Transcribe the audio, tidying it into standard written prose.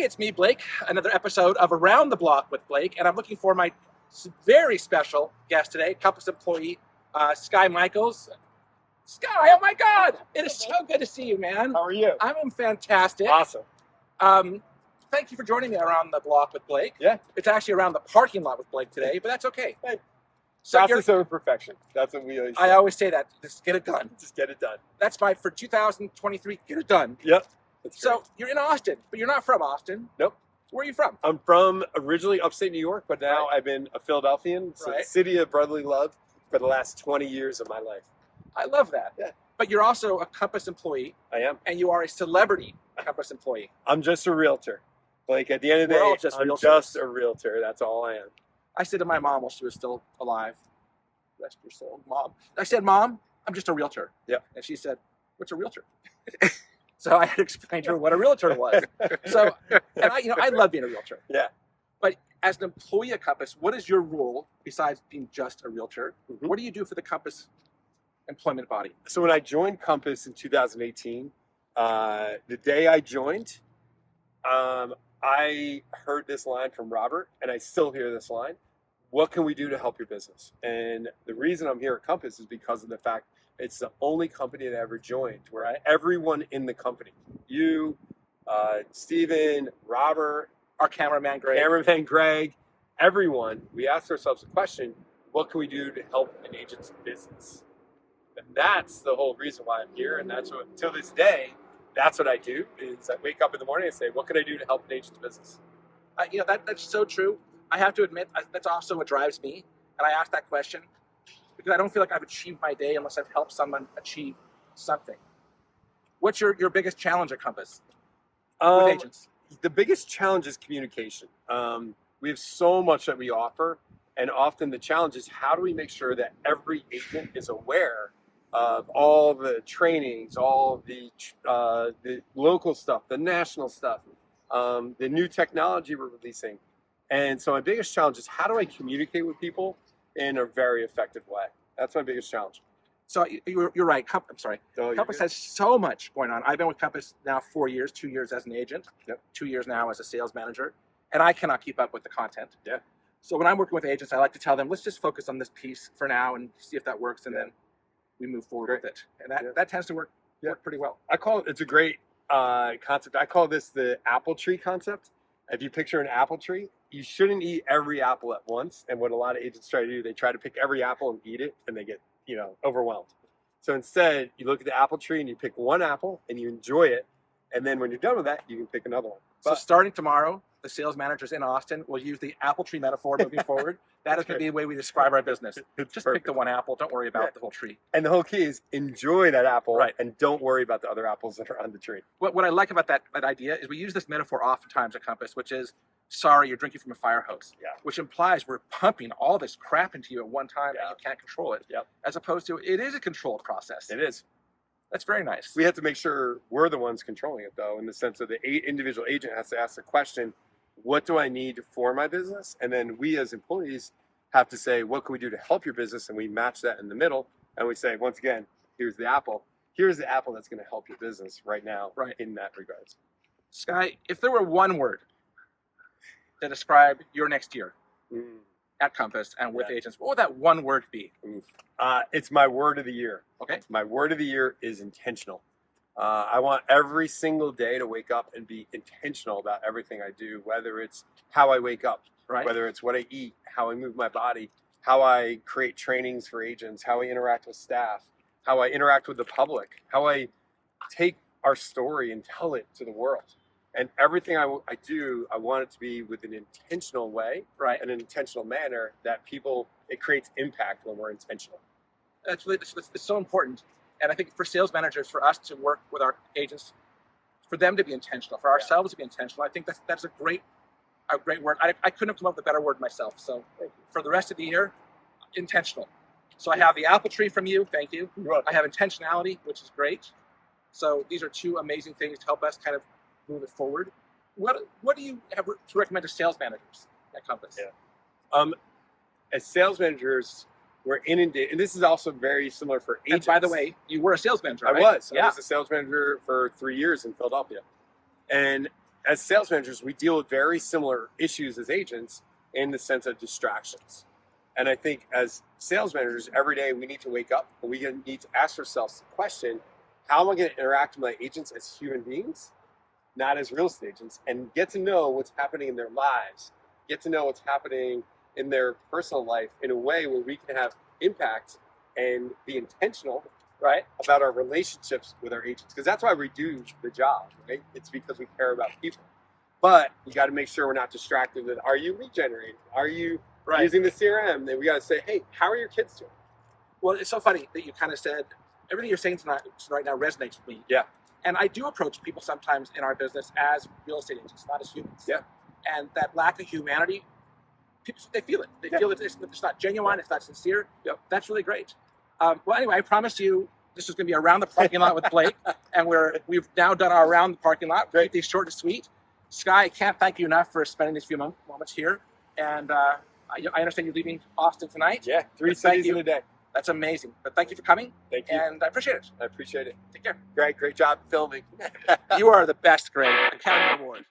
it's me, Blake, another episode of Around the Block with Blake, and I'm looking for my very special guest today, Compass employee, Skye Michaels. Skye, oh my God, it is so good to see you, man. How are you? I'm fantastic. Awesome. Thank you for joining me Around the Block with Blake. Yeah. It's actually around the parking lot with Blake today, but that's okay. Hey. So Process over perfection. That's what we always say. I always say that. Just get it done. Just get it done. That's for 2023, get it done. Yep. So you're in Austin, but you're not from Austin. Nope. Where are you from? I'm from originally upstate New York, but now I've been a Philadelphian, so the city of brotherly love for the last 20 years of my life. I love that. Yeah. But you're also a Compass employee. I am. And you are a celebrity Compass employee. I'm just a realtor. Like at the end of the We're all day, just I'm realtors. just a realtor. That's all I am. I said to my mom while she was still alive, rest your soul, Mom. I said, Mom, I'm just a realtor. Yeah. And she said, what's a realtor? So I had to explain to her what a realtor was. So, and I love being a realtor. Yeah. But as an employee at Compass, what is your role besides being just a realtor? Mm-hmm. What do you do for the Compass employment body? So when I joined Compass in 2018, the day I joined, I heard this line from Robert, and I still hear this line: what can we do to help your business? And the reason I'm here at Compass is because of the fact it's the only company that I ever joined where everyone in the company, you, Steven, Robert, our cameraman Greg, everyone, we asked ourselves the question: what can we do to help an agent's business? And that's the whole reason why I'm here, and that's what, till this day, that's what I do. Is I wake up in the morning and say, what can I do to help an agent's business? That's so true. I have to admit, that's also what drives me. And I ask that question because I don't feel like I've achieved my day unless I've helped someone achieve something. What's your biggest challenge at Compass with agents? The biggest challenge is communication. We have so much that we offer, and often the challenge is how do we make sure that every agent is aware of all the trainings, all the local stuff, the national stuff, the new technology we're releasing. And so my biggest challenge is how do I communicate with people in a very effective way? That's my biggest challenge. So you're right. I'm sorry. Compass has so much going on. I've been with Compass now 4 years, 2 years as an agent, 2 years now as a sales manager, and I cannot keep up with the content. Yeah. So when I'm working with agents, I like to tell them, let's just focus on this piece for now and see if that works, and then we move forward with it. And that tends to work pretty well. It's a great concept. I call this the apple tree concept. If you picture an apple tree, you shouldn't eat every apple at once. And what a lot of agents try to do, they try to pick every apple and eat it, and they get overwhelmed. So instead, you look at the apple tree and you pick one apple and you enjoy it. And then when you're done with that, you can pick another one. So starting tomorrow, the sales managers in Austin will use the apple tree metaphor moving forward. That is going to be the way we describe our business. Just pick the one apple. Don't worry about the whole tree. And the whole key is enjoy that apple and don't worry about the other apples that are on the tree. What I like about that idea is we use this metaphor oftentimes at Compass, which is, sorry, you're drinking from a fire hose, which implies we're pumping all this crap into you at one time and you can't control it, as opposed to it is a controlled process. It is. That's very nice. We have to make sure we're the ones controlling it, though, in the sense that the individual agent has to ask the question, what do I need for my business? And then we as employees have to say, what can we do to help your business? And we match that in the middle. And we say, once again, here's the apple. Here's the apple that's going to help your business right now in that regards. Skye, if there were one word to describe your next year at Compass and with agents, what would that one word be? It's my word of the year. Okay. My word of the year is intentional. I want every single day to wake up and be intentional about everything I do, whether it's how I wake up, whether it's what I eat, how I move my body, how I create trainings for agents, how I interact with staff, how I interact with the public, how I take our story and tell it to the world. And everything I do, I want it to be with an intentional way, in an intentional manner that it creates impact when we're intentional. It's so important. And I think for sales managers, for us to work with our agents, for them to be intentional, for ourselves to be intentional, I think that's a great word. I couldn't have come up with a better word myself. So for the rest of the year, intentional. So I have the apple tree from you. Thank you. I have intentionality, which is great. So these are two amazing things to help us kind of move it forward. What do you have to recommend to sales managers at Compass? As sales managers, we're inundated, and this is also very similar for agents. And by the way, you were a sales manager, right? I was a sales manager for 3 years in Philadelphia. And as sales managers, we deal with very similar issues as agents in the sense of distractions. And I think as sales managers, every day we need to wake up and we need to ask ourselves the question, how am I going to interact with my agents as human beings, not as real estate agents, and get to know what's happening in their lives, get to know what's happening in their personal life in a way where we can have impact and be intentional, right, about our relationships with our agents. Because that's why we do the job, right? It's because we care about people. But you got to make sure we're not distracted with, are you lead generating? Are you using the CRM? Then we got to say, hey, how are your kids doing? Well, it's so funny that you kind of said, everything you're saying tonight, right now resonates with me. Yeah. And I do approach people sometimes in our business as real estate agents, not as humans. Yeah. And that lack of humanity, people, they feel it. They feel that it's not genuine, it's not sincere. Yep. That's really great. Well, anyway, I promised you this is going to be around the parking lot with Blake, and we've now done our around the parking lot. We'll keep these short and sweet. Skye, I can't thank you enough for spending these few moments here. And I understand you're leaving Austin tonight. Yeah, 3 cities in a day. That's amazing. But thank you for coming. Thank you. And I appreciate it. I appreciate it. Take care. Great job filming. You are the best, Greg. Academy Award.